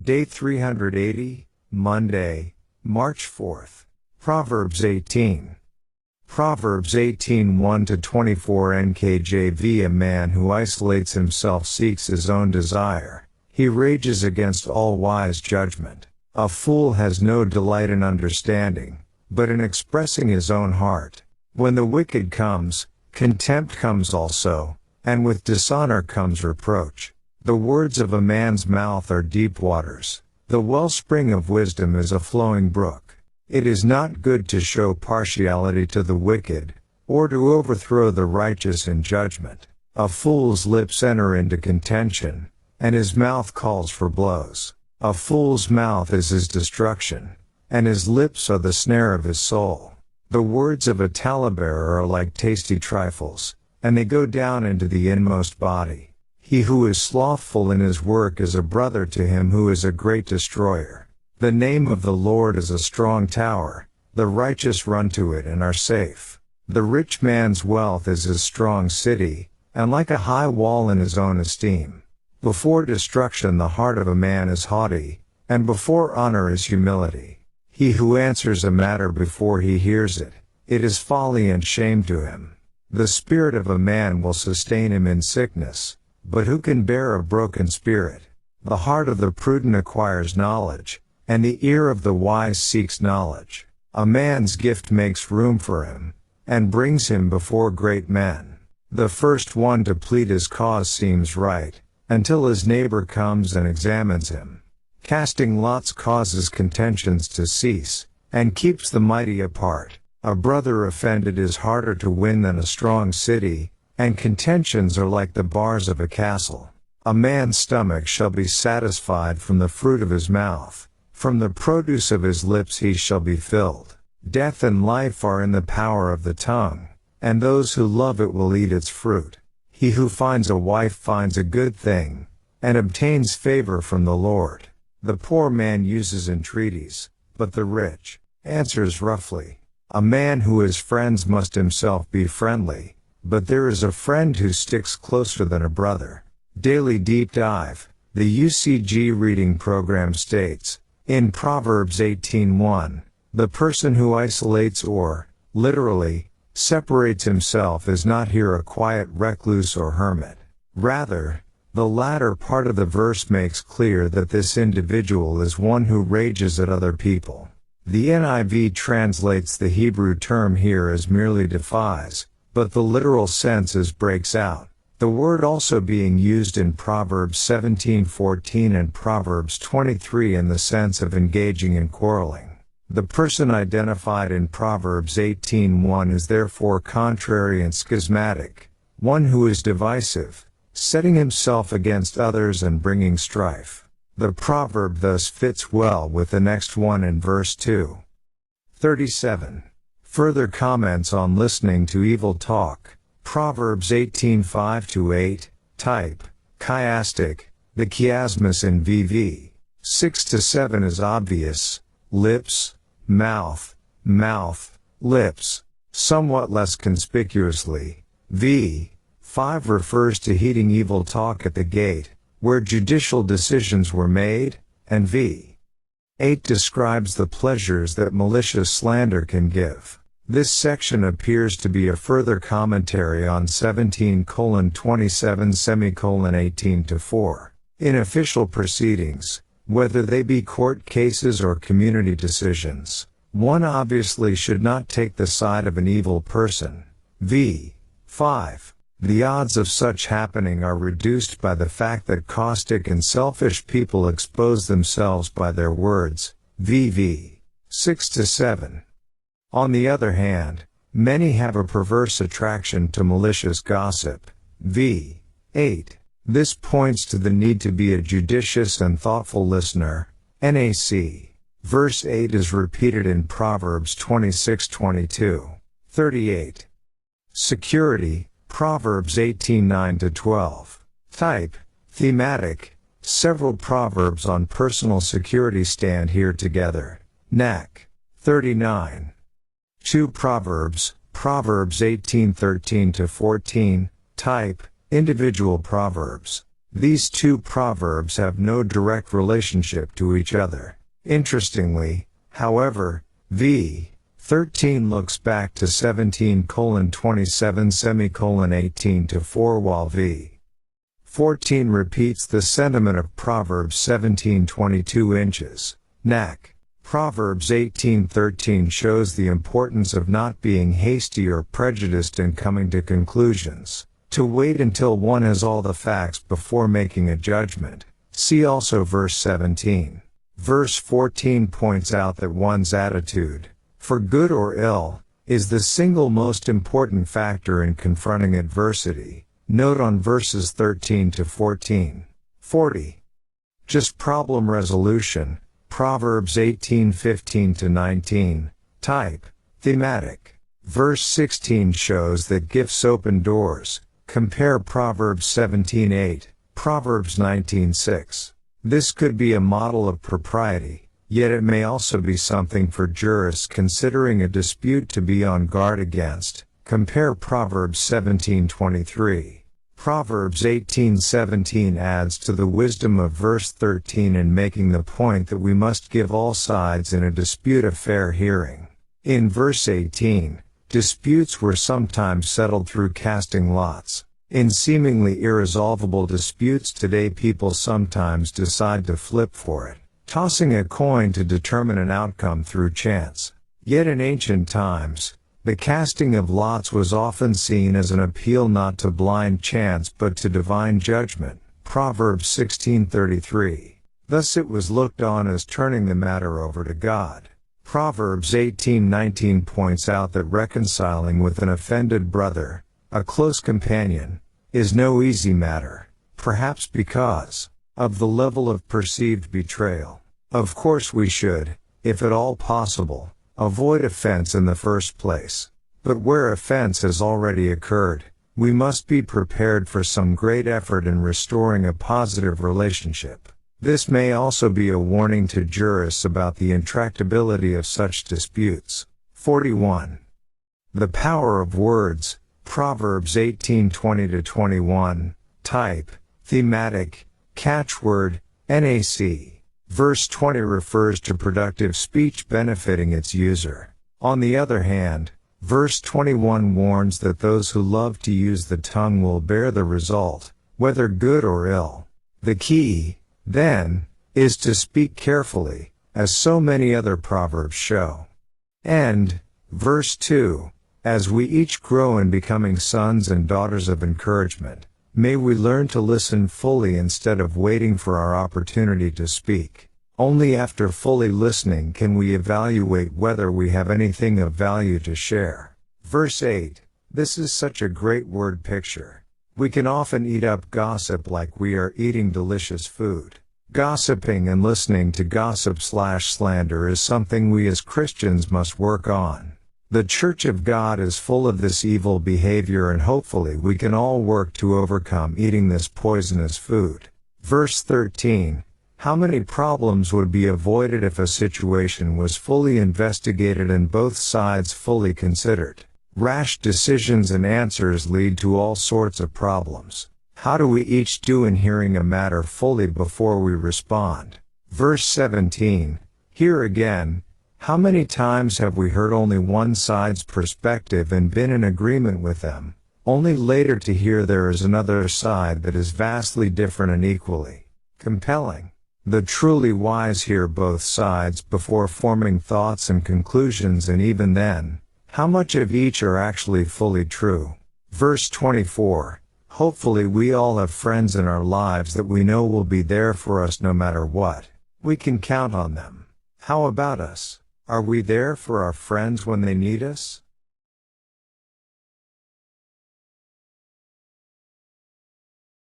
Day 380, Monday, March 4th. Proverbs 18. Proverbs 18 1-24 NKJV. A man who isolates himself seeks his own desire. He rages against all wise judgment. A fool has no delight in understanding, but in expressing his own heart. When the wicked comes, contempt comes also, and with dishonor comes reproach. The words of a man's mouth are deep waters. The wellspring of wisdom is a flowing brook. It is not good to show partiality to the wicked, or to overthrow the righteous in judgment. A fool's lips enter into contention, and his mouth calls for blows. A fool's mouth is his destruction, and his lips are the snare of his soul. The words of a talebearer are like tasty trifles, and they go down into the inmost body. He who is slothful in his work is a brother to him who is a great destroyer. The name of the Lord is a strong tower. The righteous run to it and are safe. The rich man's wealth is his strong city, and like a high wall in his own esteem. Before destruction the heart of a man is haughty, and before honor is humility. He who answers a matter before he hears it, it is folly and shame to him. The spirit of a man will sustain him in sickness, but who can bear a broken spirit? The heart of the prudent acquires knowledge, and the ear of the wise seeks knowledge. A man's gift makes room for him, and brings him before great men. The first one to plead his cause seems right, until his neighbor comes and examines him. Casting lots causes contentions to cease, and keeps the mighty apart. A brother offended is harder to win than a strong city, and contentions are like the bars of a castle. A man's stomach shall be satisfied from the fruit of his mouth. From the produce of his lips he shall be filled. Death and life are in the power of the tongue, and those who love it will eat its fruit. He who finds a wife finds a good thing, and obtains favor from the Lord. The poor man uses entreaties, but the rich answers roughly. A man who has friends must himself be friendly, but there is a friend who sticks closer than a brother. Daily Deep Dive. The UCG reading program states, in Proverbs 18:1, the person who isolates or, literally, separates himself is not here a quiet recluse or hermit. Rather, the latter part of the verse makes clear that this individual is one who rages at other people. The NIV translates the Hebrew term here as merely defies, but the literal sense is breaks out. The word also being used in Proverbs 17:14 and Proverbs 23 in the sense of engaging in quarreling. The person identified in Proverbs 18:1 is therefore contrary and schismatic, one who is divisive, setting himself against others and bringing strife. The proverb thus fits well with the next one in verse 2. 37. Further comments on listening to evil talk. Proverbs 18:5-8, type, chiastic, the chiasmus in VV. 6-7 is obvious, lips, mouth, lips. Somewhat less conspicuously, v. 5 refers to heeding evil talk at the gate, where judicial decisions were made, and v. 8 describes the pleasures that malicious slander can give. This section appears to be a further commentary on 17:27:18-4. In official proceedings, whether they be court cases or community decisions, one obviously should not take the side of an evil person. V. 5. The odds of such happening are reduced by the fact that caustic and selfish people expose themselves by their words. VV. 6-7. On the other hand, many have a perverse attraction to malicious gossip. V. 8. This points to the need to be a judicious and thoughtful listener. NAC. Verse 8 is repeated in Proverbs 26:22. 38. Security. Proverbs 18:9-12. Type. Thematic. Several proverbs on personal security stand here together. NAC. 39. 2 Proverbs. Proverbs 18:13-14. Type. Individual proverbs. These two proverbs have no direct relationship to each other. Interestingly, however, v. 13 looks back to 17:27:18-4 while v. 14 repeats the sentiment of Proverbs 17:22 inches. Knack. Proverbs 18:13 shows the importance of not being hasty or prejudiced in coming to conclusions, to wait until one has all the facts before making a judgment. See also verse 17. Verse 14 points out that one's attitude, for good or ill, is the single most important factor in confronting adversity. Note on verses 13 to 14. 40. Just problem resolution. Proverbs 18:15-19. Type. Thematic. Verse 16 shows that gifts open doors. Compare Proverbs 17:8, Proverbs 19:6. This could be a model of propriety, yet it may also be something for jurists considering a dispute to be on guard against. Compare Proverbs 17:23. Proverbs 18:17 adds to the wisdom of verse 13 in making the point that we must give all sides in a dispute a fair hearing. In verse 18, disputes were sometimes settled through casting lots. In seemingly irresolvable disputes today, people sometimes decide to flip for it, tossing a coin to determine an outcome through chance. Yet in ancient times, the casting of lots was often seen as an appeal not to blind chance but to divine judgment. Proverbs 16:33. Thus it was looked on as turning the matter over to God. Proverbs 18:19 points out that reconciling with an offended brother, a close companion, is no easy matter, perhaps because of the level of perceived betrayal. Of course we should, if at all possible, avoid offense in the first place. But where offense has already occurred, we must be prepared for some great effort in restoring a positive relationship. This may also be a warning to jurists about the intractability of such disputes. 41. The power of words. Proverbs 18:20-21. Type. Thematic. Catchword. NAC. Verse 20 refers to productive speech benefiting its user. On the other hand, verse 21 warns that those who love to use the tongue will bear the result, whether good or ill. The key, then, is to speak carefully, as so many other proverbs show. And, verse 2, as we each grow in becoming sons and daughters of encouragement, may we learn to listen fully instead of waiting for our opportunity to speak. Only after fully listening can we evaluate whether we have anything of value to share. Verse 8. This is such a great word picture. We can often eat up gossip like we are eating delicious food. Gossiping and listening to gossip/slander is something we as Christians must work on. The Church of God is full of this evil behavior, and hopefully we can all work to overcome eating this poisonous food. Verse 13. How many problems would be avoided if a situation was fully investigated and both sides fully considered? Rash decisions and answers lead to all sorts of problems. How do we each do in hearing a matter fully before we respond? Verse 17. Here again, how many times have we heard only one side's perspective and been in agreement with them, only later to hear there is another side that is vastly different and equally compelling? The truly wise hear both sides before forming thoughts and conclusions, and even then, how much of each are actually fully true? Verse 24. Hopefully we all have friends in our lives that we know will be there for us no matter what. We can count on them. How about us? Are we there for our friends when they need us?